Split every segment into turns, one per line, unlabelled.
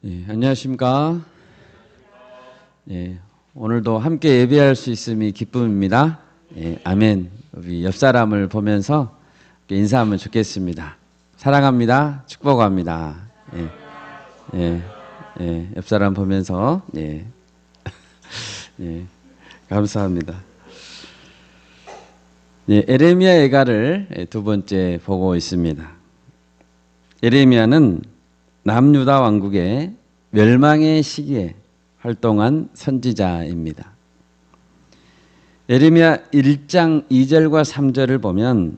안녕하십니까. 오늘도 함께 예배할 수 있음이 기쁨입니다. 아멘. 우리 옆 사람을 보면서 인사하면 좋겠습니다. 사랑합니다. 축복합니다. 옆 사람 보면서 감사합니다. 에레미야 예가를 두 번째 보고 있습니다. 에레미야는 남유다 왕국의 멸망의 시기에 활동한 선지자입니다. 에레미야 1장 2절과 3절을 보면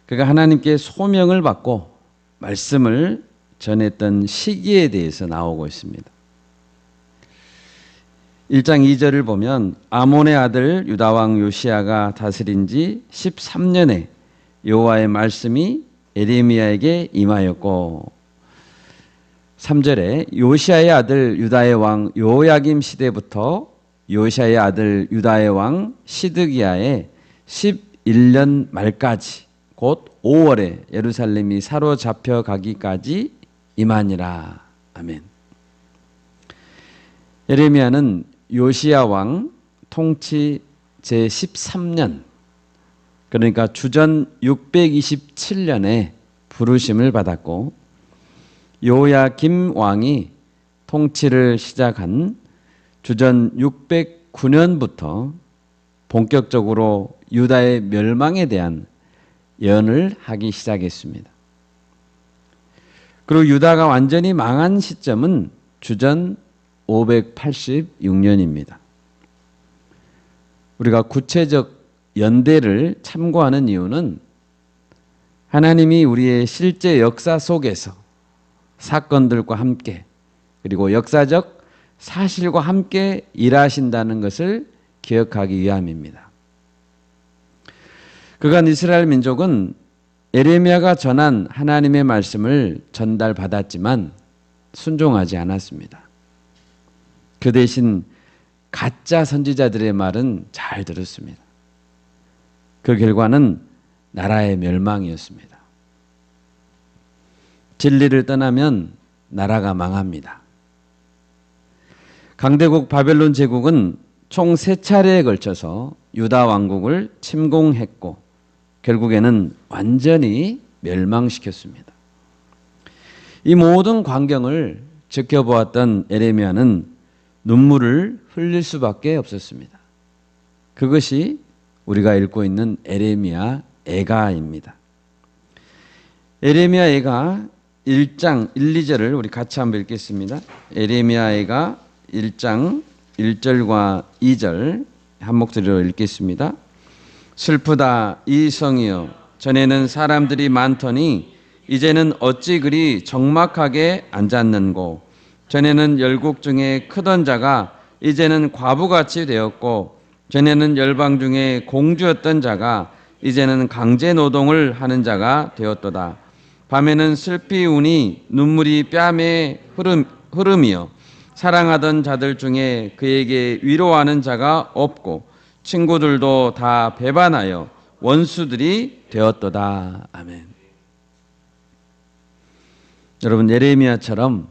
그가 하나님께 소명을 받고 말씀을 전했던 시기에 대해서 나오고 있습니다. 1장 2절을 보면 아몬의 아들 유다왕 요시야가 다스린 지 13년에 여호와의 말씀이 에레미야에게 임하였고, 3절에 요시야의 아들 유다의 왕 요야김 시대부터 요시야의 아들 유다의 왕 시드기야의 11년 말까지 곧 5월에 예루살렘이 사로잡혀 가기까지 임하니라. 아멘. 에레미야는 요시야 왕 통치 제13년, 그러니까 주전 627년에 부르심을 받았고, 요야김 왕이 통치를 시작한 주전 609년부터 본격적으로 유다의 멸망에 대한 예언을 하기 시작했습니다. 그리고 유다가 완전히 망한 시점은 주전 586년입니다. 우리가 구체적 연대를 참고하는 이유는 하나님이 우리의 실제 역사 속에서 사건들과 함께 그리고 역사적 사실과 함께 일하신다는 것을 기억하기 위함입니다. 그간 이스라엘 민족은 에레미야가 전한 하나님의 말씀을 전달받았지만 순종하지 않았습니다. 그 대신 가짜 선지자들의 말은 잘 들었습니다. 그 결과는 나라의 멸망이었습니다. 진리를 떠나면 나라가 망합니다. 강대국 바벨론 제국은 총 3차례에 걸쳐서 유다 왕국을 침공했고 결국에는 완전히 멸망시켰습니다. 이 모든 광경을 지켜보았던 에레미야는 눈물을 흘릴 수밖에 없었습니다. 그것이 우리가 읽고 있는 에레미야 예가입니다. 에레미야 예가 1장 1, 2절을 우리 같이 한번 읽겠습니다. 에레미야 예가 1장 1절과 2절 한 목소리로 읽겠습니다. 슬프다 이 성이여, 전에는 사람들이 많더니 이제는 어찌 그리 적막하게 앉았는고. 전에는 열국 중에 크던 자가 이제는 과부같이 되었고, 전에는 열방 중에 공주였던 자가 이제는 강제 노동을 하는 자가 되었도다. 밤에는 슬피 우니 눈물이 뺨에 흐름이여, 사랑하던 자들 중에 그에게 위로하는 자가 없고 친구들도 다 배반하여 원수들이 되었도다. 아멘. 여러분, 예레미야처럼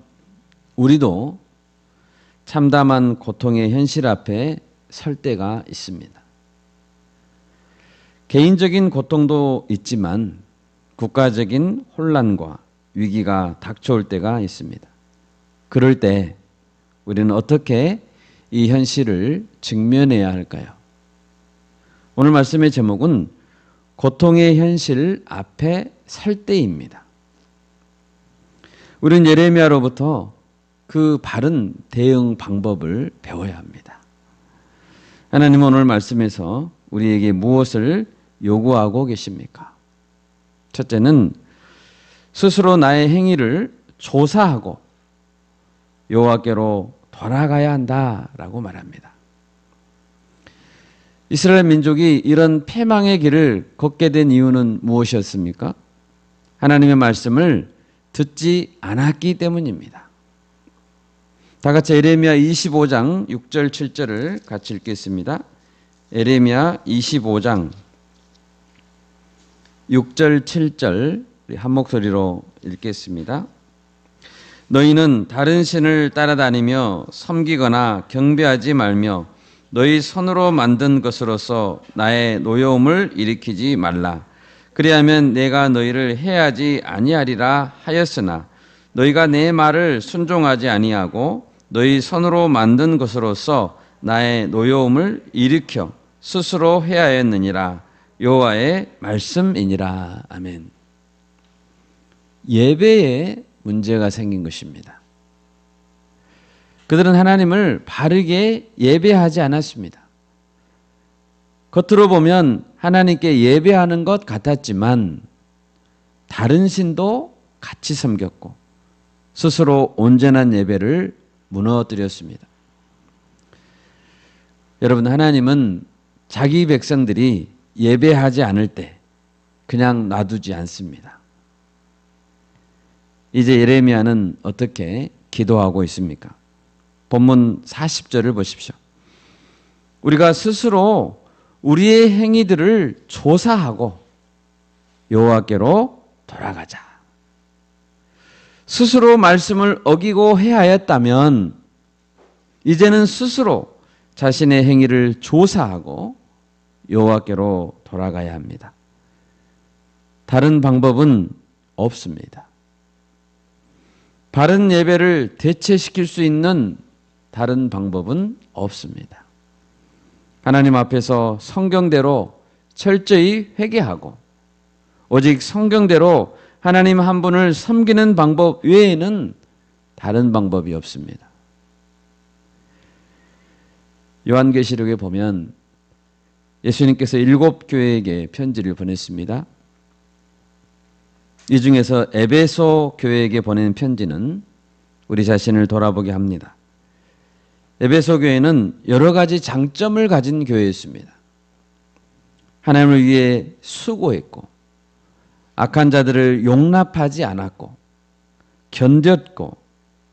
우리도 참담한 고통의 현실 앞에 설 때가 있습니다. 개인적인 고통도 있지만 국가적인 혼란과 위기가 닥쳐올 때가 있습니다. 그럴 때 우리는 어떻게 이 현실을 직면해야 할까요? 오늘 말씀의 제목은 고통의 현실 앞에 설 때입니다. 우리는 예레미야로부터 그 바른 대응 방법을 배워야 합니다. 하나님은 오늘 말씀에서 우리에게 무엇을 요구하고 계십니까? 첫째는 스스로 나의 행위를 조사하고 여호와께로 돌아가야 한다라고 말합니다. 이스라엘 민족이 이런 패망의 길을 걷게 된 이유는 무엇이었습니까? 하나님의 말씀을 듣지 않았기 때문입니다. 다 같이 에레미야 25장 6절 7절을 같이 읽겠습니다. 에레미야 25장 6절 7절 한 목소리로 읽겠습니다. 너희는 다른 신을 따라다니며 섬기거나 경배하지 말며 너희 손으로 만든 것으로서 나의 노여움을 일으키지 말라. 그리하면 내가 너희를 해하지 아니하리라 하였으나 너희가 내 말을 순종하지 아니하고 너희 손으로 만든 것으로서 나의 노여움을 일으켜 스스로 해하였느니라. 여호와의 말씀이니라. 아멘. 예배에 문제가 생긴 것입니다. 그들은 하나님을 바르게 예배하지 않았습니다. 겉으로 보면 하나님께 예배하는 것 같았지만 다른 신도 같이 섬겼고 스스로 온전한 예배를 무너뜨렸습니다. 여러분, 하나님은 자기 백성들이 예배하지 않을 때 그냥 놔두지 않습니다. 이제 예레미야는 어떻게 기도하고 있습니까? 본문 40절을 보십시오. 우리가 스스로 우리의 행위들을 조사하고 여호와께로 돌아가자. 스스로 말씀을 어기고 해하였다면 이제는 스스로 자신의 행위를 조사하고 여호와께로 돌아가야 합니다. 다른 방법은 없습니다. 바른 예배를 대체시킬 수 있는 다른 방법은 없습니다. 하나님 앞에서 성경대로 철저히 회개하고 오직 성경대로 하나님 한 분을 섬기는 방법 외에는 다른 방법이 없습니다. 요한계시록에 보면 예수님께서 7교회에게 편지를 보냈습니다. 이 중에서 에베소 교회에게 보낸 편지는 우리 자신을 돌아보게 합니다. 에베소 교회는 여러 가지 장점을 가진 교회였습니다. 하나님을 위해 수고했고 악한 자들을 용납하지 않았고 견뎠고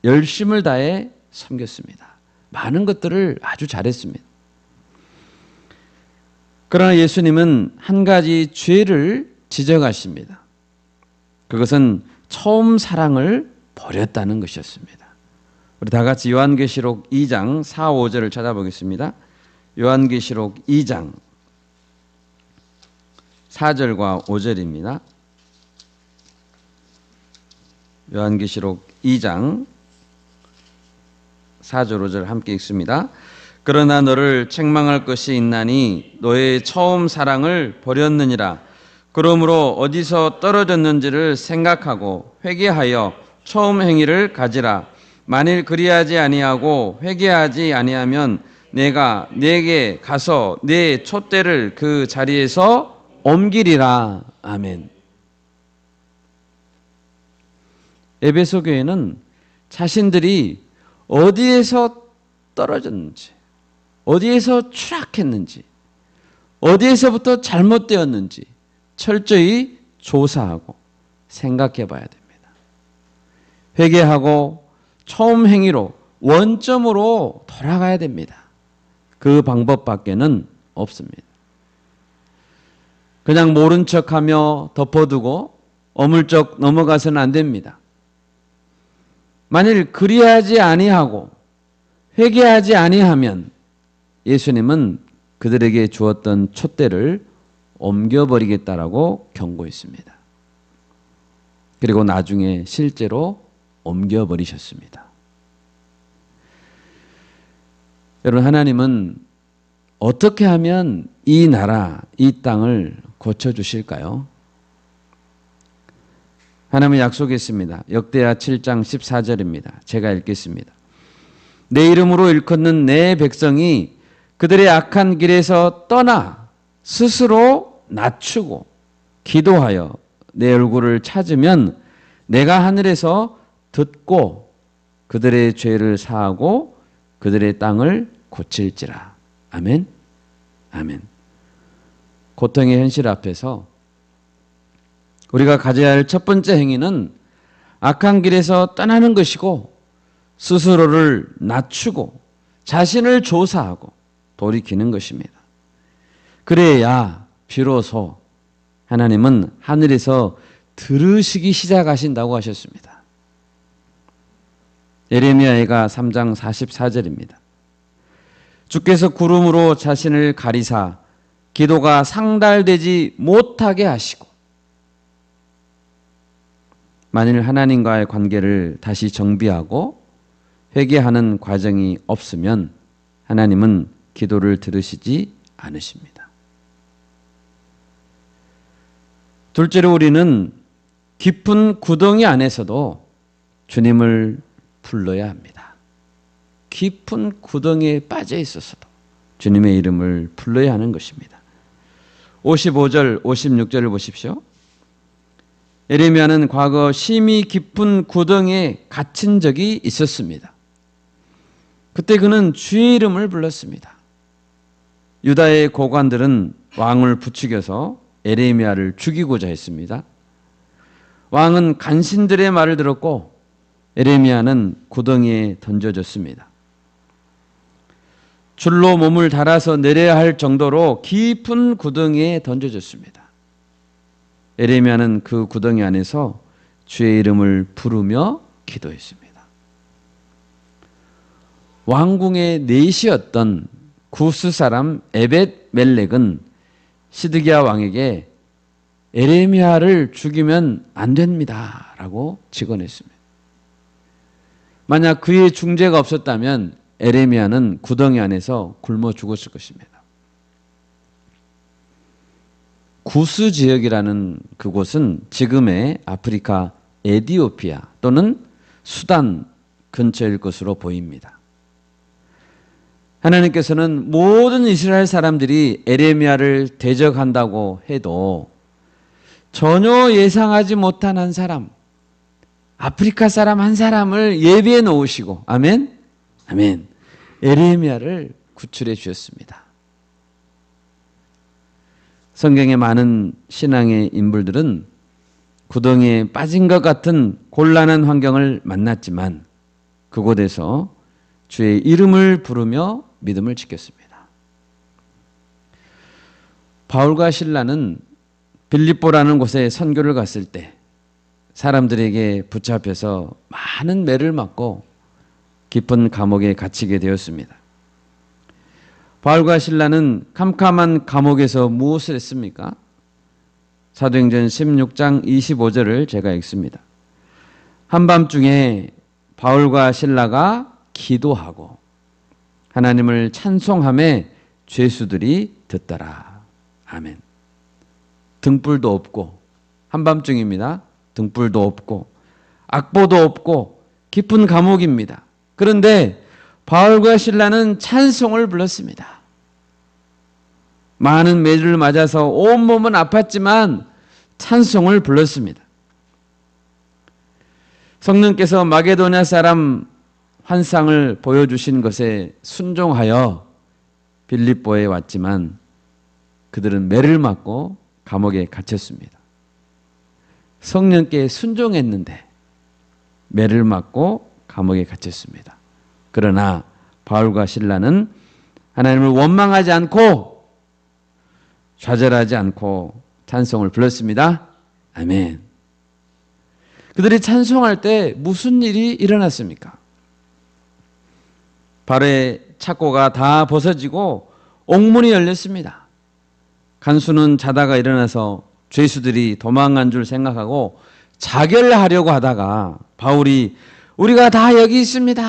열심을 다해 섬겼습니다. 많은 것들을 아주 잘했습니다. 그러나 예수님은 한 가지 죄를 지적하십니다. 그것은 처음 사랑을 버렸다는 것이었습니다. 우리 다 같이 요한계시록 2장 4, 5절을 찾아보겠습니다. 요한계시록 2장 4절과 5절입니다. 요한계시록 2장 4절 5절 함께 읽습니다. 그러나 너를 책망할 것이 있나니 너의 처음 사랑을 버렸느니라. 그러므로 어디서 떨어졌는지를 생각하고 회개하여 처음 행위를 가지라. 만일 그리하지 아니하고 회개하지 아니하면 내가 네게 가서 네 촛대를 그 자리에서 옮기리라. 아멘. 에베소 교회는 자신들이 어디에서 떨어졌는지, 어디에서 추락했는지, 어디에서부터 잘못되었는지 철저히 조사하고 생각해 봐야 됩니다. 회개하고 처음 행위로 원점으로 돌아가야 됩니다. 그 방법밖에는 없습니다. 그냥 모른 척하며 덮어두고 어물쩍 넘어가서는 안 됩니다. 만일 그리하지 아니하고 회개하지 아니하면 예수님은 그들에게 주었던 촛대를 옮겨버리겠다라고 경고했습니다. 그리고 나중에 실제로 옮겨버리셨습니다. 여러분, 하나님은 어떻게 하면 이 나라, 이 땅을 고쳐주실까요? 하나님은 약속했습니다. 역대하 7장 14절입니다. 제가 읽겠습니다. 내 이름으로 일컫는 내 백성이 그들의 악한 길에서 떠나 스스로 낮추고 기도하여 내 얼굴을 찾으면 내가 하늘에서 듣고 그들의 죄를 사하고 그들의 땅을 고칠지라. 아멘. 아멘. 고통의 현실 앞에서 우리가 가져야 할 첫 번째 행위는 악한 길에서 떠나는 것이고 스스로를 낮추고 자신을 조사하고 돌이키는 것입니다. 그래야 비로소 하나님은 하늘에서 들으시기 시작하신다고 하셨습니다. 예레미야가 3장 44절입니다. 주께서 구름으로 자신을 가리사 기도가 상달되지 못하게 하시고, 만일 하나님과의 관계를 다시 정비하고 회개하는 과정이 없으면 하나님은 기도를 들으시지 않으십니다. 둘째로 우리는 깊은 구덩이 안에서도 주님을 불러야 합니다. 깊은 구덩이에 빠져 있어서도 주님의 이름을 불러야 하는 것입니다. 55절, 56절을 보십시오. 예레미야는 과거 심히 깊은 구덩이에 갇힌 적이 있었습니다. 그때 그는 주의 이름을 불렀습니다. 유다의 고관들은 왕을 부추겨서 예레미야를 죽이고자 했습니다. 왕은 간신들의 말을 들었고 예레미야는 구덩이에 던져졌습니다. 줄로 몸을 달아서 내려야 할 정도로 깊은 구덩이에 던져졌습니다. 예레미야는 그 구덩이 안에서 주의 이름을 부르며 기도했습니다. 왕궁의 내시였던 구스 사람 에벳 멜렉은 시드기야 왕에게 예레미야를 죽이면 안 됩니다 라고 직언했습니다. 만약 그의 중재가 없었다면 예레미야는 구덩이 안에서 굶어 죽었을 것입니다. 구스 지역이라는 그곳은 지금의 아프리카 에티오피아 또는 수단 근처일 것으로 보입니다. 하나님께서는 모든 이스라엘 사람들이 예레미야를 대적한다고 해도 전혀 예상하지 못한 한 사람, 아프리카 사람 한 사람을 예비해 놓으시고, 아멘? 아멘. 예레미야를 구출해 주셨습니다. 성경의 많은 신앙의 인물들은 구덩이에 빠진 것 같은 곤란한 환경을 만났지만 그곳에서 주의 이름을 부르며 믿음을 지켰습니다. 바울과 실라는 빌립보라는 곳에 선교를 갔을 때 사람들에게 붙잡혀서 많은 매를 맞고 깊은 감옥에 갇히게 되었습니다. 바울과 실라는 캄캄한 감옥에서 무엇을 했습니까? 사도행전 16장 25절을 제가 읽습니다. 한밤중에 바울과 실라가 기도하고 하나님을 찬송하며 죄수들이 듣더라. 아멘. 등불도 없고 한밤중입니다. 등불도 없고 악보도 없고 깊은 감옥입니다. 그런데 바울과 실라는 찬송을 불렀습니다. 많은 매를 맞아서 온몸은 아팠지만 찬송을 불렀습니다. 성령께서 마게도냐 사람 환상을 보여주신 것에 순종하여 빌립보에 왔지만 그들은 매를 맞고 감옥에 갇혔습니다. 성령께 순종했는데 매를 맞고 감옥에 갇혔습니다. 그러나 바울과 실라는 하나님을 원망하지 않고 좌절하지 않고 찬송을 불렀습니다. 아멘. 그들이 찬송할 때 무슨 일이 일어났습니까? 발의 착고가 다 벗어지고 옥문이 열렸습니다. 간수는 자다가 일어나서 죄수들이 도망간 줄 생각하고 자결하려고 하다가 바울이 우리가 다 여기 있습니다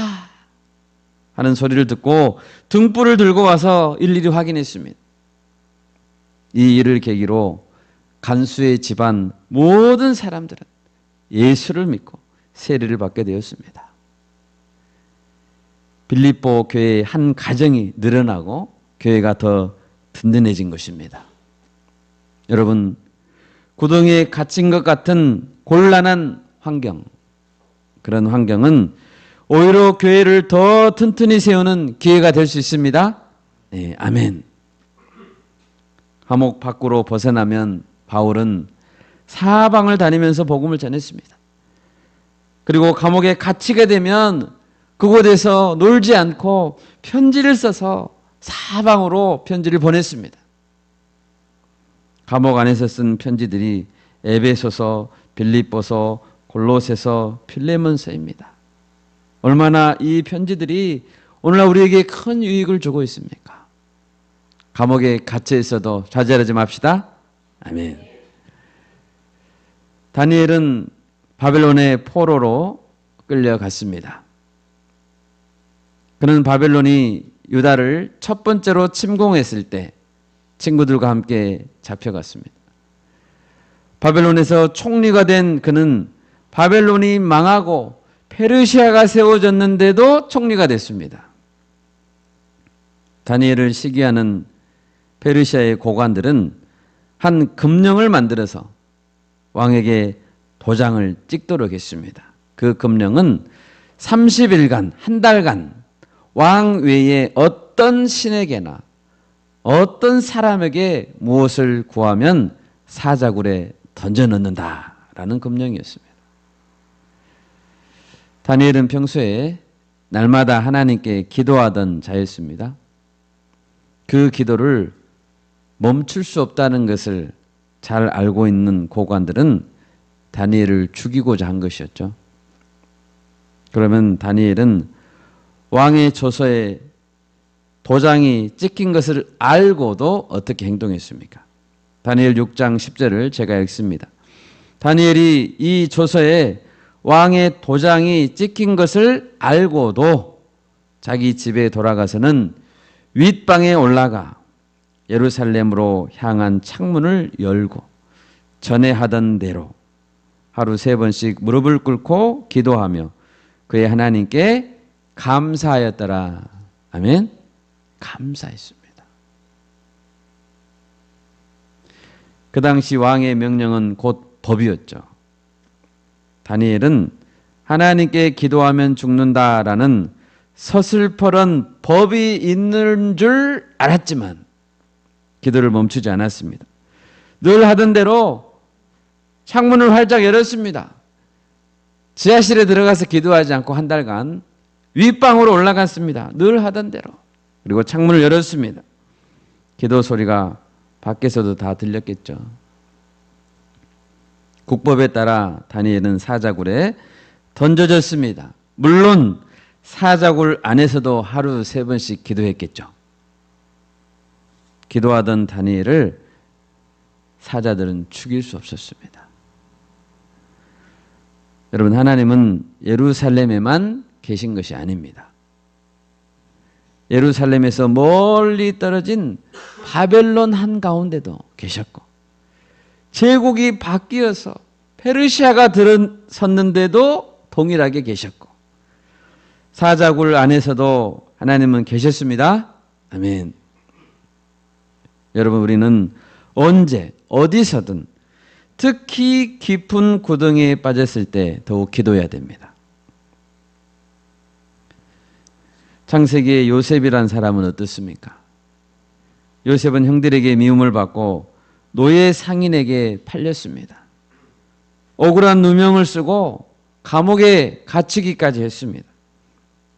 하는 소리를 듣고 등불을 들고 와서 일일이 확인했습니다. 이 일을 계기로 간수의 집안 모든 사람들은 예수를 믿고 세례를 받게 되었습니다. 빌립보 교회의 한 가정이 늘어나고 교회가 더 든든해진 것입니다. 여러분, 구덩이에 갇힌 것 같은 곤란한 환경, 그런 환경은 오히려 교회를 더 튼튼히 세우는 기회가 될 수 있습니다. 네, 아멘. 감옥 밖으로 벗어나면 바울은 사방을 다니면서 복음을 전했습니다. 그리고 감옥에 갇히게 되면 그곳에서 놀지 않고 편지를 써서 사방으로 편지를 보냈습니다. 감옥 안에서 쓴 편지들이 에베소서, 빌립보서, 골로새서, 필레몬서입니다. 얼마나 이 편지들이 오늘날 우리에게 큰 유익을 주고 있습니까? 감옥에 갇혀 있어도 좌절하지 맙시다. 아멘. 다니엘은 바벨론의 포로로 끌려갔습니다. 그는 바벨론이 유다를 첫 번째로 침공했을 때 친구들과 함께 잡혀갔습니다. 바벨론에서 총리가 된 그는 바벨론이 망하고 페르시아가 세워졌는데도 총리가 됐습니다. 다니엘을 시기하는 페르시아의 고관들은 한 금령을 만들어서 왕에게 도장을 찍도록 했습니다. 그 금령은 30일간, 한 달간 왕 외에 어떤 신에게나 어떤 사람에게 무엇을 구하면 사자굴에 던져넣는다라는 금령이었습니다. 다니엘은 평소에 날마다 하나님께 기도하던 자였습니다. 그 기도를 멈출 수 없다는 것을 잘 알고 있는 고관들은 다니엘을 죽이고자 한 것이었죠. 그러면 다니엘은 왕의 조서에 도장이 찍힌 것을 알고도 어떻게 행동했습니까? 다니엘 6장 10절을 제가 읽습니다. 다니엘이 이 조서에 왕의 도장이 찍힌 것을 알고도 자기 집에 돌아가서는 윗방에 올라가 예루살렘으로 향한 창문을 열고 전에 하던 대로 하루 3번씩 무릎을 꿇고 기도하며 그의 하나님께 감사하였더라. 아멘. 감사했습니다. 그 당시 왕의 명령은 곧 법이었죠. 다니엘은 하나님께 기도하면 죽는다라는 서슬퍼런 법이 있는 줄 알았지만 기도를 멈추지 않았습니다. 늘 하던 대로 창문을 활짝 열었습니다. 지하실에 들어가서 기도하지 않고 한 달간 윗방으로 올라갔습니다. 늘 하던 대로. 그리고 창문을 열었습니다. 기도 소리가 밖에서도 다 들렸겠죠. 국법에 따라 다니엘은 사자굴에 던져졌습니다. 물론 사자굴 안에서도 하루 3번씩 기도했겠죠. 기도하던 다니엘을 사자들은 죽일 수 없었습니다. 여러분, 하나님은 예루살렘에만 계신 것이 아닙니다. 예루살렘에서 멀리 떨어진 바벨론 한가운데도 계셨고, 제국이 바뀌어서 페르시아가 들어섰는데도 동일하게 계셨고, 사자굴 안에서도 하나님은 계셨습니다. 아멘. 여러분, 우리는 언제 어디서든 특히 깊은 구덩이에 빠졌을 때 더욱 기도해야 됩니다. 창세기의 요셉이란 사람은 어떻습니까? 요셉은 형들에게 미움을 받고 노예 상인에게 팔렸습니다. 억울한 누명을 쓰고 감옥에 갇히기까지 했습니다.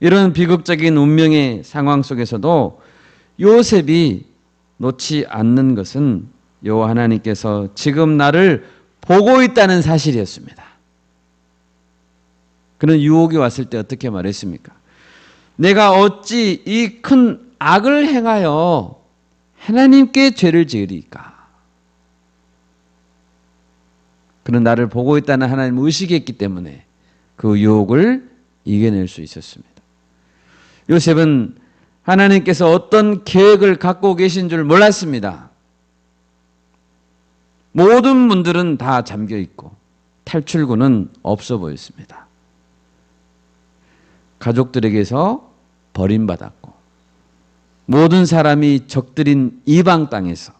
이런 비극적인 운명의 상황 속에서도 요셉이 놓지 않는 것은 여호와 하나님께서 지금 나를 보고 있다는 사실이었습니다. 그는 유혹이 왔을 때 어떻게 말했습니까? 내가 어찌 이 큰 악을 행하여 하나님께 죄를 지으리까? 그는 나를 보고 있다는 하나님을 의식했기 때문에 그 유혹을 이겨낼 수 있었습니다. 요셉은 하나님께서 어떤 계획을 갖고 계신 줄 몰랐습니다. 모든 문들은 다 잠겨 있고 탈출구는 없어 보였습니다. 가족들에게서 버림받았고 모든 사람이 적들인 이방 땅에서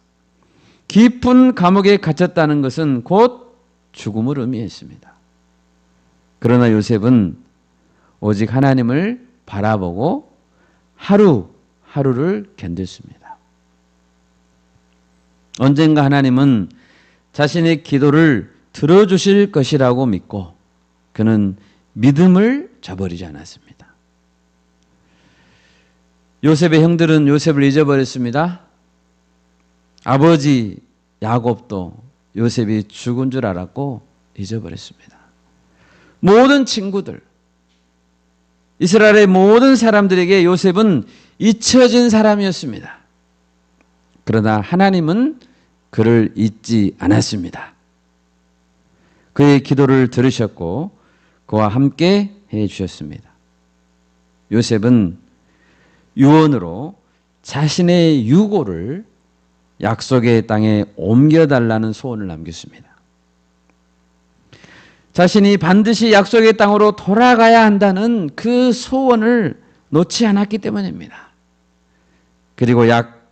깊은 감옥에 갇혔다는 것은 곧 죽음을 의미했습니다. 그러나 요셉은 오직 하나님을 바라보고 하루하루를 견뎠습니다. 언젠가 하나님은 자신의 기도를 들어주실 것이라고 믿고 그는 믿음을 저버리지 않았습니다. 요셉의 형들은 요셉을 잊어버렸습니다. 아버지 야곱도 요셉이 죽은 줄 알았고 잊어버렸습니다. 모든 친구들, 이스라엘의 모든 사람들에게 요셉은 잊혀진 사람이었습니다. 그러나 하나님은 그를 잊지 않았습니다. 그의 기도를 들으셨고 그와 함께 해 주셨습니다. 요셉은 유언으로 자신의 유고를 약속의 땅에 옮겨달라는 소원을 남겼습니다. 자신이 반드시 약속의 땅으로 돌아가야 한다는 그 소원을 놓지 않았기 때문입니다. 그리고 약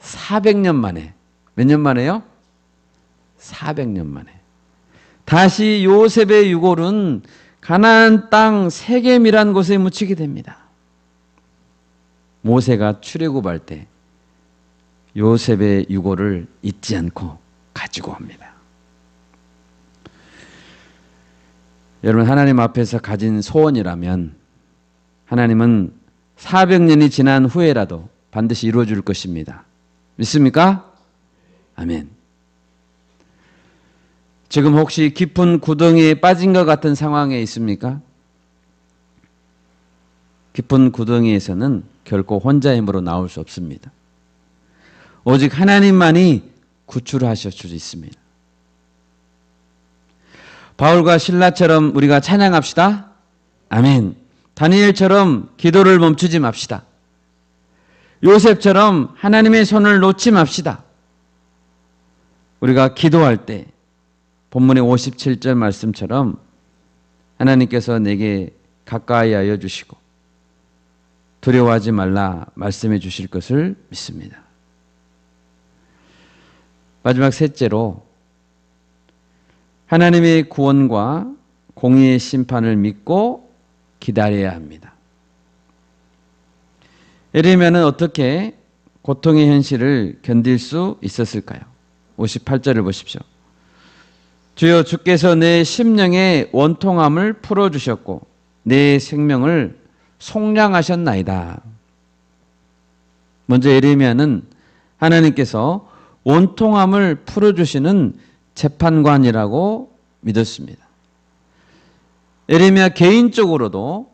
400년 만에, 몇 년 만에요? 400년 만에 다시 요셉의 유골은 가나안 땅 세겜이란 곳에 묻히게 됩니다. 모세가 출애굽할 때 요셉의 유골을 잊지 않고 가지고 옵니다. 여러분, 하나님 앞에서 가진 소원이라면 하나님은 400년이 지난 후에라도 반드시 이루어 줄 것입니다. 믿습니까? 아멘. 지금 혹시 깊은 구덩이에 빠진 것 같은 상황에 있습니까? 깊은 구덩이에서는 결코 혼자 힘으로 나올 수 없습니다. 오직 하나님만이 구출하실 수 있습니다. 바울과 실라처럼 우리가 찬양합시다. 아멘. 다니엘처럼 기도를 멈추지 맙시다. 요셉처럼 하나님의 손을 놓지 맙시다. 우리가 기도할 때 본문의 57절 말씀처럼 하나님께서 내게 가까이 하여 주시고 두려워하지 말라 말씀해 주실 것을 믿습니다. 마지막 셋째로 하나님의 구원과 공의의 심판을 믿고 기다려야 합니다. 에레미야는 어떻게 고통의 현실을 견딜 수 있었을까요? 58절을 보십시오. 주여, 주께서 내 심령의 원통함을 풀어주셨고 내 생명을 속량하셨나이다. 먼저 에레미야는 하나님께서 원통함을 풀어주시는 재판관이라고 믿었습니다. 에레미야 개인적으로도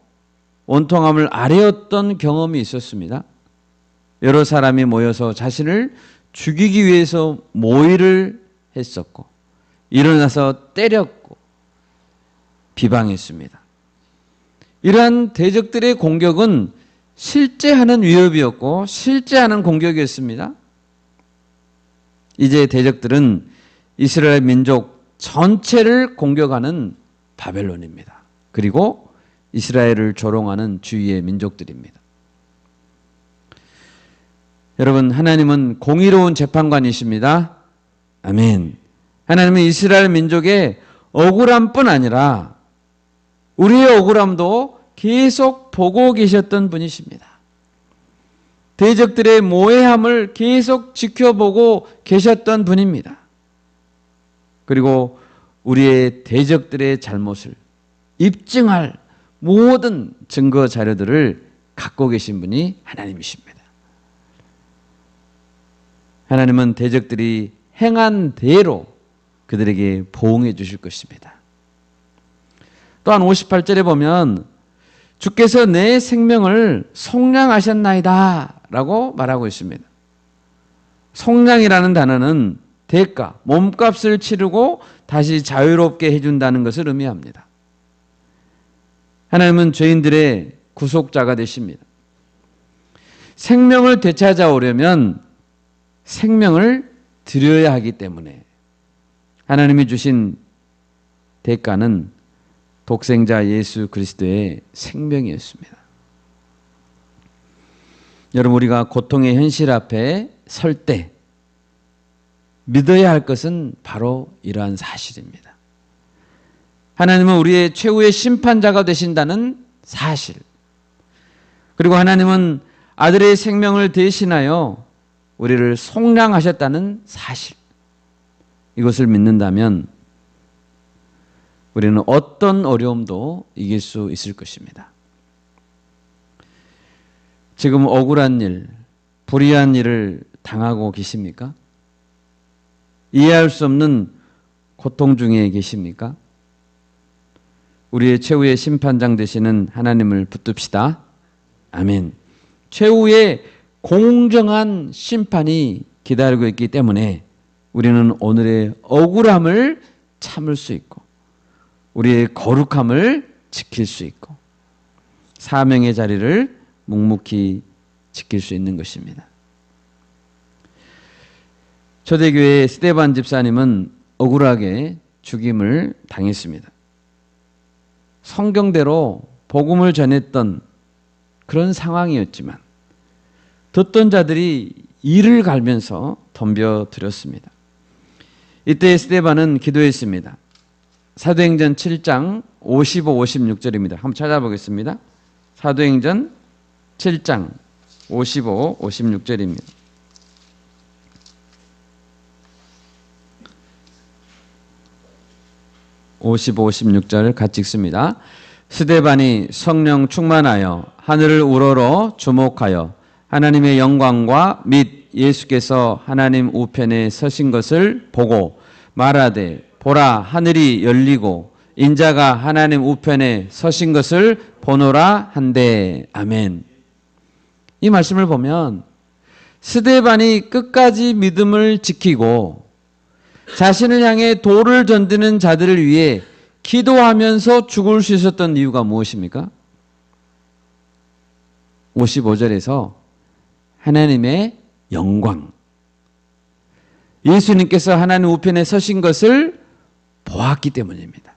원통함을 아뢰었던 경험이 있었습니다. 여러 사람이 모여서 자신을 죽이기 위해서 모의를 했었고 일어나서 때렸고 비방했습니다. 이러한 대적들의 공격은 실제 하는 위협이었고 실제 하는 공격이었습니다. 이제 대적들은 이스라엘 민족 전체를 공격하는 바벨론입니다. 그리고 이스라엘을 조롱하는 주위의 민족들입니다. 여러분, 하나님은 공의로운 재판관이십니다. 아멘. 하나님은 이스라엘 민족의 억울함뿐 아니라 우리의 억울함도 계속 보고 계셨던 분이십니다. 대적들의 모해함을 계속 지켜보고 계셨던 분입니다. 그리고 우리의 대적들의 잘못을 입증할 모든 증거 자료들을 갖고 계신 분이 하나님이십니다. 하나님은 대적들이 행한 대로 그들에게 보응해 주실 것입니다. 또한 58절에 보면 주께서 내 생명을 속량하셨나이다 라고 말하고 있습니다. 속량이라는 단어는 대가, 몸값을 치르고 다시 자유롭게 해준다는 것을 의미합니다. 하나님은 죄인들의 구속자가 되십니다. 생명을 되찾아오려면 생명을 드려야 하기 때문에 하나님이 주신 대가는 독생자 예수 그리스도의 생명이었습니다. 여러분, 우리가 고통의 현실 앞에 설 때 믿어야 할 것은 바로 이러한 사실입니다. 하나님은 우리의 최후의 심판자가 되신다는 사실, 그리고 하나님은 아들의 생명을 대신하여 우리를 속량하셨다는 사실, 이것을 믿는다면 우리는 어떤 어려움도 이길 수 있을 것입니다. 지금 억울한 일, 불의한 일을 당하고 계십니까? 이해할 수 없는 고통 중에 계십니까? 우리의 최후의 심판장 되시는 하나님을 붙듭시다. 아멘. 최후의 공정한 심판이 기다리고 있기 때문에 우리는 오늘의 억울함을 참을 수 있고 우리의 거룩함을 지킬 수 있고 사명의 자리를 묵묵히 지킬 수 있는 것입니다. 초대교회의 스데반 집사님은 억울하게 죽임을 당했습니다. 성경대로 복음을 전했던 그런 상황이었지만 듣던 자들이 이를 갈면서 덤벼들었습니다. 이때 스데반은 기도했습니다. 사도행전 7장 55, 56절입니다. 한번 찾아보겠습니다. 사도행전 7장 55, 56절입니다. 55, 56절 같이 읽습니다. 스데반이 성령 충만하여 하늘을 우러러 주목하여 하나님의 영광과 및 예수께서 하나님 우편에 서신 것을 보고 말하되 보라 하늘이 열리고 인자가 하나님 우편에 서신 것을 보노라 한데 아멘. 이 말씀을 보면 스데반이 끝까지 믿음을 지키고 자신을 향해 돌을 던지는 자들을 위해 기도하면서 죽을 수 있었던 이유가 무엇입니까? 55절에서 하나님의 영광, 예수님께서 하나님 우편에 서신 것을 보았기 때문입니다.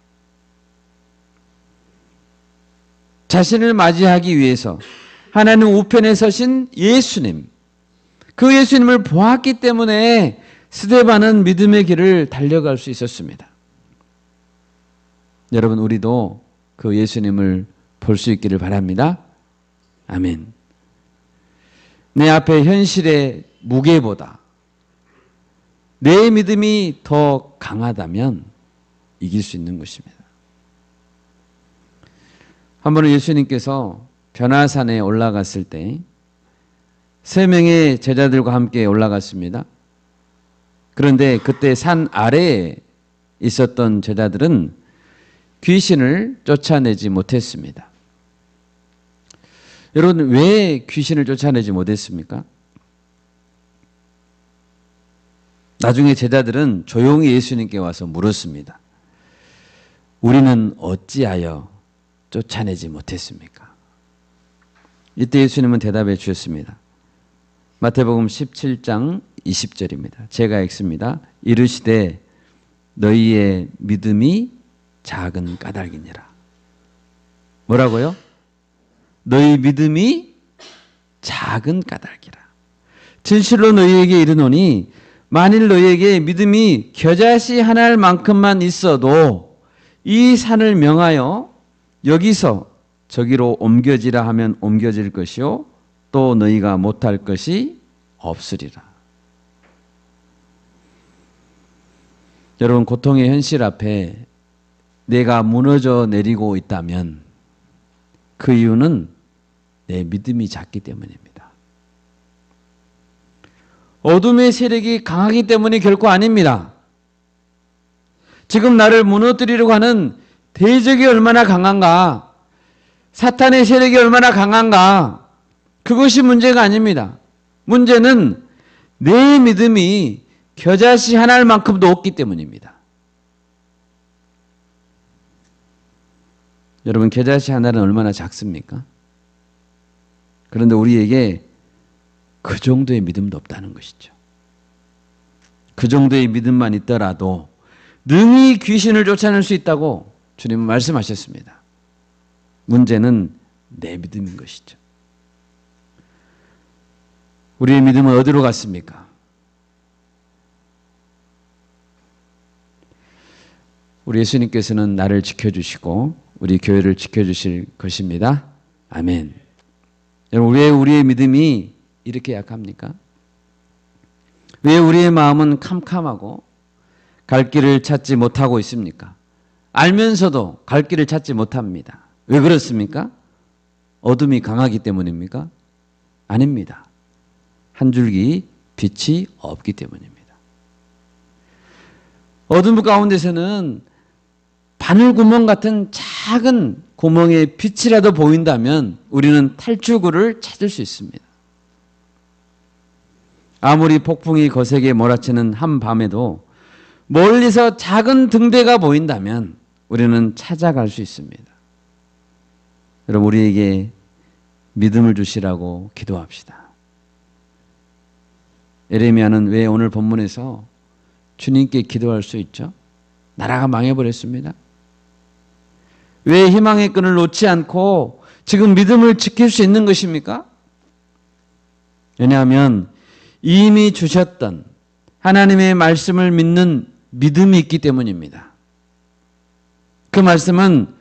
자신을 맞이하기 위해서 하나님 우편에 서신 예수님, 그 예수님을 보았기 때문에 스데반은 믿음의 길을 달려갈 수 있었습니다. 여러분, 우리도 그 예수님을 볼 수 있기를 바랍니다. 아멘. 내 앞에 현실의 무게보다 내 믿음이 더 강하다면 이길 수 있는 것입니다. 한 번은 예수님께서 변화산에 올라갔을 때 3명의 제자들과 함께 올라갔습니다. 그런데 그때 산 아래에 있었던 제자들은 귀신을 쫓아내지 못했습니다. 여러분, 왜 귀신을 쫓아내지 못했습니까? 나중에 제자들은 조용히 예수님께 와서 물었습니다. 우리는 어찌하여 쫓아내지 못했습니까? 이때 예수님은 대답해 주셨습니다. 마태복음 17장 20절입니다. 제가 읽습니다. 이르시되 너희의 믿음이 작은 까닭이니라. 뭐라고요? 너희 믿음이 작은 까닭이라. 진실로 너희에게 이르노니 만일 너희에게 믿음이 겨자씨 하나만큼만 있어도 이 산을 명하여 여기서 저기로 옮겨지라 하면 옮겨질 것이요 또 너희가 못할 것이 없으리라. 여러분, 고통의 현실 앞에 내가 무너져 내리고 있다면 그 이유는 내 믿음이 작기 때문입니다. 어둠의 세력이 강하기 때문이 결코 아닙니다. 지금 나를 무너뜨리려고 하는 대적이 얼마나 강한가, 사탄의 세력이 얼마나 강한가, 그것이 문제가 아닙니다. 문제는 내 믿음이 겨자씨 하나만큼도 없기 때문입니다. 여러분, 겨자씨 하나는 얼마나 작습니까? 그런데 우리에게 그 정도의 믿음도 없다는 것이죠. 그 정도의 믿음만 있더라도 능히 귀신을 쫓아낼 수 있다고 주님은 말씀하셨습니다. 문제는 내 믿음인 것이죠. 우리의 믿음은 어디로 갔습니까? 우리 예수님께서는 나를 지켜주시고 우리 교회를 지켜주실 것입니다. 아멘. 여러분, 왜 우리의 믿음이 이렇게 약합니까? 왜 우리의 마음은 캄캄하고 갈 길을 찾지 못하고 있습니까? 알면서도 갈 길을 찾지 못합니다. 왜 그렇습니까? 어둠이 강하기 때문입니까? 아닙니다. 한 줄기 빛이 없기 때문입니다. 어둠 가운데서는 바늘구멍 같은 작은 구멍에 빛이라도 보인다면 우리는 탈출구를 찾을 수 있습니다. 아무리 폭풍이 거세게 몰아치는 한밤에도 멀리서 작은 등대가 보인다면 우리는 찾아갈 수 있습니다. 여러분, 우리에게 믿음을 주시라고 기도합시다. 에레미야는 왜 오늘 본문에서 주님께 기도할 수 있죠? 나라가 망해버렸습니다. 왜 희망의 끈을 놓지 않고 지금 믿음을 지킬 수 있는 것입니까? 왜냐하면 이미 주셨던 하나님의 말씀을 믿는 믿음이 있기 때문입니다. 그 말씀은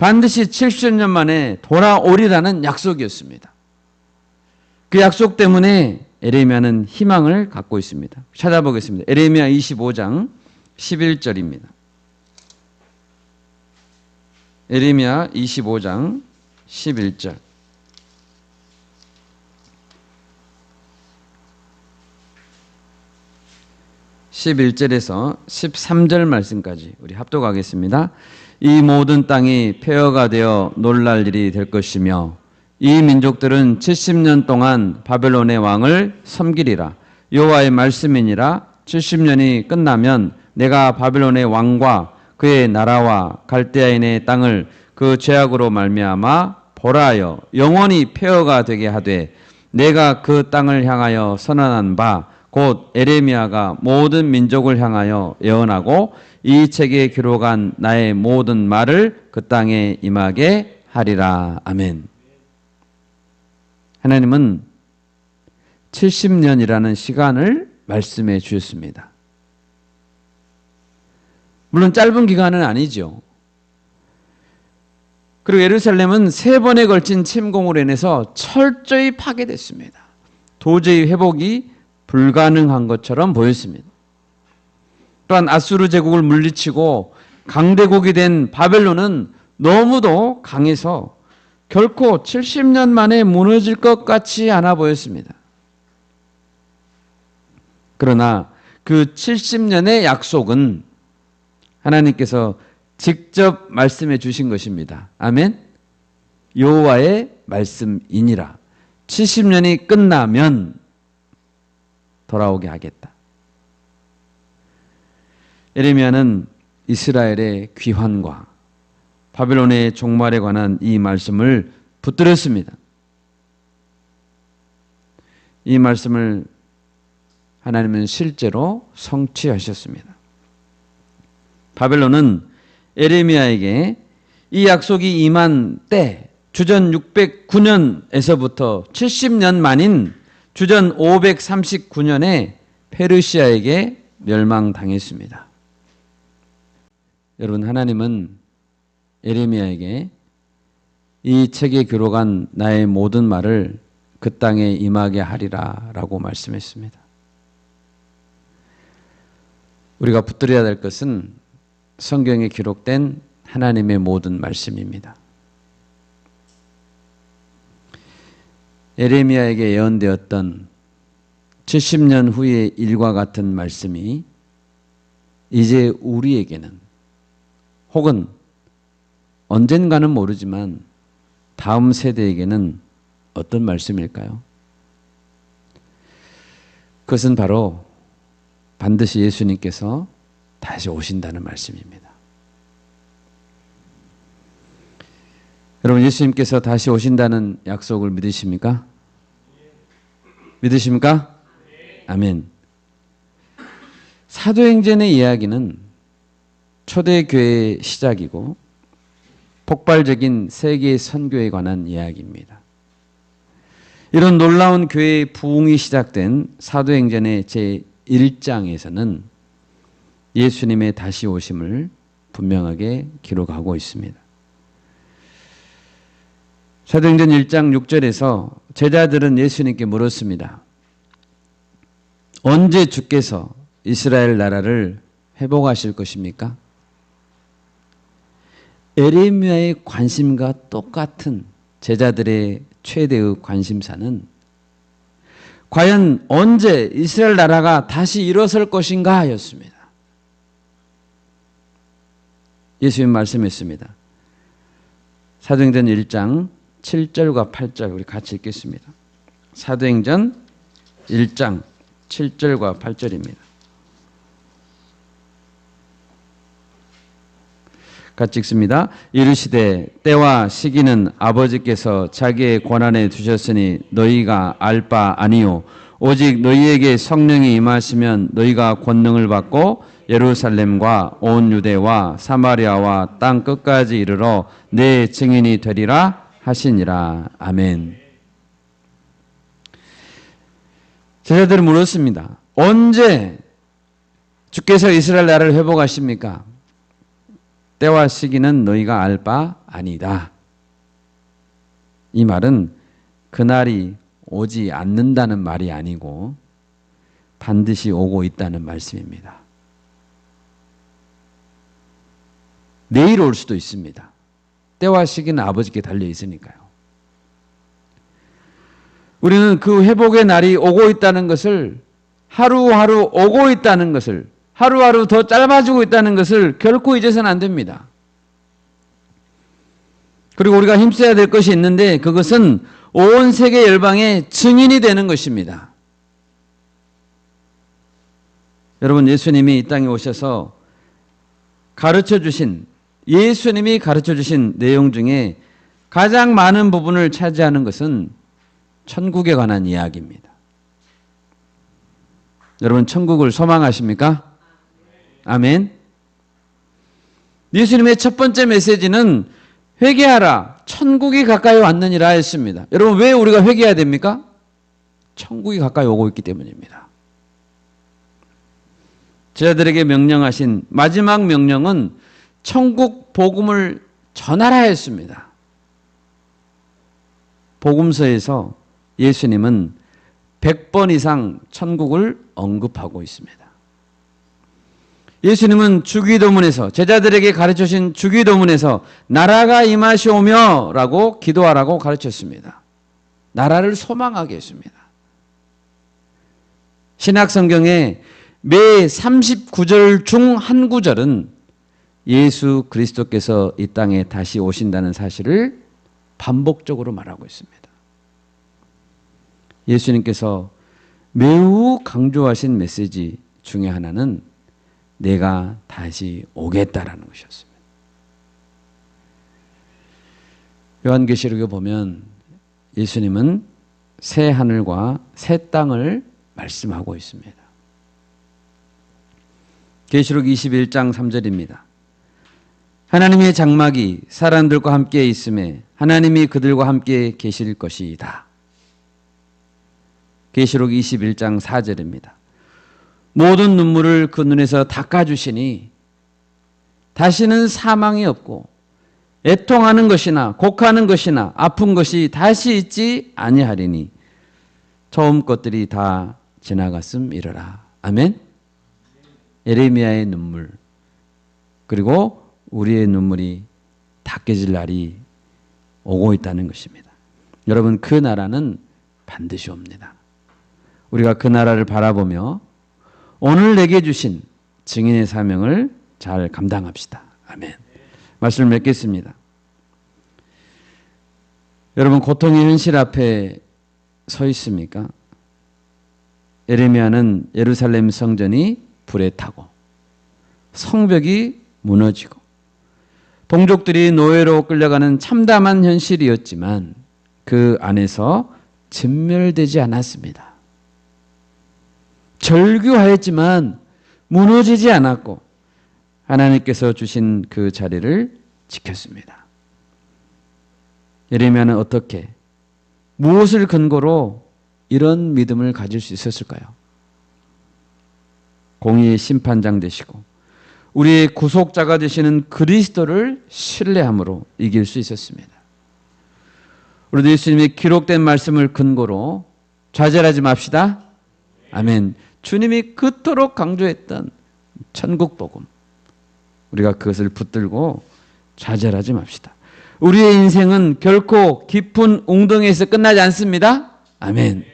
반드시 70년 만에 돌아오리라는 약속이었습니다. 그 약속 때문에 에레미야는 희망을 갖고 있습니다. 찾아보겠습니다. 에레미야 25장 11절입니다. 에레미야 25장 11절. (11절에서) (13절) 말씀까지 우리 합독하겠습니다. 이 모든 땅이 폐허가 되어 놀랄 일이 될 것이며 이 민족들은 70년 동안 바벨론의 왕을 섬기리라. 여호와의 말씀이니라. 70년이 끝나면 내가 바벨론의 왕과 그의 나라와 갈대아인의 땅을 그 죄악으로 말미암아 벌하여 영원히 폐허가 되게 하되 내가 그 땅을 향하여 선언한 바 곧 에레미야가 모든 민족을 향하여 예언하고 이 책에 기록한 나의 모든 말을 그 땅에 임하게 하리라. 아멘. 하나님은 70년이라는 시간을 말씀해 주셨습니다. 물론 짧은 기간은 아니죠. 그리고 예루살렘은 3번에 걸친 침공으로 인해서 철저히 파괴됐습니다. 도저히 회복이 불가능한 것처럼 보였습니다. 또한 아수르 제국을 물리치고 강대국이 된 바벨론은 너무도 강해서 결코 70년 만에 무너질 것 같지 않아 보였습니다. 그러나 그 70년의 약속은 하나님께서 직접 말씀해 주신 것입니다. 아멘. 여호와의 말씀이니라. 70년이 끝나면 돌아오게 하겠다. 에레미야는 이스라엘의 귀환과 바벨론의 종말에 관한 이 말씀을 붙들었습니다. 이 말씀을 하나님은 실제로 성취하셨습니다. 바벨론은 에레미야에게 이 약속이 임한 때 주전 609년에서부터 70년 만인 주전 539년에 페르시아에게 멸망당했습니다. 여러분, 하나님은 에레미야에게 이 책에 기록한 나의 모든 말을 그 땅에 임하게 하리라 라고 말씀했습니다. 우리가 붙들어야 될 것은 성경에 기록된 하나님의 모든 말씀입니다. 에레미야에게 예언되었던 70년 후의 일과 같은 말씀이 이제 우리에게는 혹은 언젠가는 모르지만 다음 세대에게는 어떤 말씀일까요? 그것은 바로 반드시 예수님께서 다시 오신다는 말씀입니다. 여러분, 예수님께서 다시 오신다는 약속을 믿으십니까? 믿으십니까? 아멘. 사도행전의 이야기는 초대교회의 시작이고 폭발적인 세계 선교에 관한 이야기입니다. 이런 놀라운 교회의 부흥이 시작된 사도행전의 제1장에서는 예수님의 다시 오심을 분명하게 기록하고 있습니다. 사도행전 1장 6절에서 제자들은 예수님께 물었습니다. 언제 주께서 이스라엘 나라를 회복하실 것입니까? 에레미야의 관심과 똑같은 제자들의 최대의 관심사는 과연 언제 이스라엘 나라가 다시 일어설 것인가 였습니다. 예수님 말씀했습니다. 사도행전 1장 7절과 8절 우리 같이 읽겠습니다. 사도행전 1장 7절과 8절입니다. 같이 읽습니다. 이르시되 때와 시기는 아버지께서 자기의 권한에 두셨으니 너희가 알 바 아니요 오직 너희에게 성령이 임하시면 너희가 권능을 받고 예루살렘과 온 유대와 사마리아와 땅 끝까지 이르러 내 증인이 되리라 하시니라. 아멘. 제자들은 물었습니다. 언제 주께서 이스라엘 나라를 회복하십니까? 때와 시기는 너희가 알 바 아니다. 이 말은 그날이 오지 않는다는 말이 아니고 반드시 오고 있다는 말씀입니다. 내일 올 수도 있습니다. 때와 시기는 아버지께 달려 있으니까요. 우리는 그 회복의 날이 오고 있다는 것을, 하루하루 오고 있다는 것을, 하루하루 더 짧아지고 있다는 것을 결코 잊어서는 안 됩니다. 그리고 우리가 힘써야 될 것이 있는데 그것은 온 세계 열방의 증인이 되는 것입니다. 여러분, 예수님이 이 땅에 오셔서 예수님이 가르쳐 주신 내용 중에 가장 많은 부분을 차지하는 것은 천국에 관한 이야기입니다. 여러분, 천국을 소망하십니까? 아멘. 예수님의 첫 번째 메시지는 회개하라, 천국이 가까이 왔느니라 했습니다. 여러분, 왜 우리가 회개해야 됩니까? 천국이 가까이 오고 있기 때문입니다. 제자들에게 명령하신 마지막 명령은 천국 복음을 전하라 했습니다. 복음서에서 예수님은 100번 이상 천국을 언급하고 있습니다. 예수님은 주기도문에서, 제자들에게 가르쳐주신 주기도문에서 나라가 임하시오며 라고 기도하라고 가르쳤습니다. 나라를 소망하게 했습니다. 신약성경에 매 39절 중 한 구절은 예수 그리스도께서 이 땅에 다시 오신다는 사실을 반복적으로 말하고 있습니다. 예수님께서 매우 강조하신 메시지 중에 하나는 내가 다시 오겠다라는 것이었습니다. 요한계시록에 보면 예수님은 새 하늘과 새 땅을 말씀하고 있습니다. 계시록 21장 3절입니다. 하나님의 장막이 사람들과 함께 있음에 하나님이 그들과 함께 계실 것이다. 계시록 21장 4절입니다. 모든 눈물을 그 눈에서 닦아주시니 다시는 사망이 없고 애통하는 것이나 곡하는 것이나 아픈 것이 다시 있지 아니하리니 처음 것들이 다 지나갔음이러라. 아멘. 예레미야의 눈물, 그리고 우리의 눈물이 닦여질 날이 오고 있다는 것입니다. 여러분, 그 나라는 반드시 옵니다. 우리가 그 나라를 바라보며 오늘 내게 주신 증인의 사명을 잘 감당합시다. 아멘. 말씀을 맺겠습니다. 여러분, 고통의 현실 앞에 서 있습니까? 예레미야는 예루살렘 성전이 불에 타고 성벽이 무너지고 동족들이 노예로 끌려가는 참담한 현실이었지만 그 안에서 진멸되지 않았습니다. 절규하였지만 무너지지 않았고 하나님께서 주신 그 자리를 지켰습니다. 예레미야는 어떻게, 무엇을 근거로 이런 믿음을 가질 수 있었을까요? 공의의 심판장 되시고 우리의 구속자가 되시는 그리스도를 신뢰함으로 이길 수 있었습니다. 우리도 예수님의 기록된 말씀을 근거로 좌절하지 맙시다. 아멘. 주님이 그토록 강조했던 천국 복음, 우리가 그것을 붙들고 좌절하지 맙시다. 우리의 인생은 결코 깊은 웅덩이에서 끝나지 않습니다. 아멘.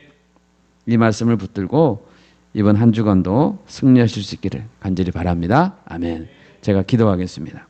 이 말씀을 붙들고 이번 한 주간도 승리하실 수 있기를 간절히 바랍니다. 아멘. 제가 기도하겠습니다.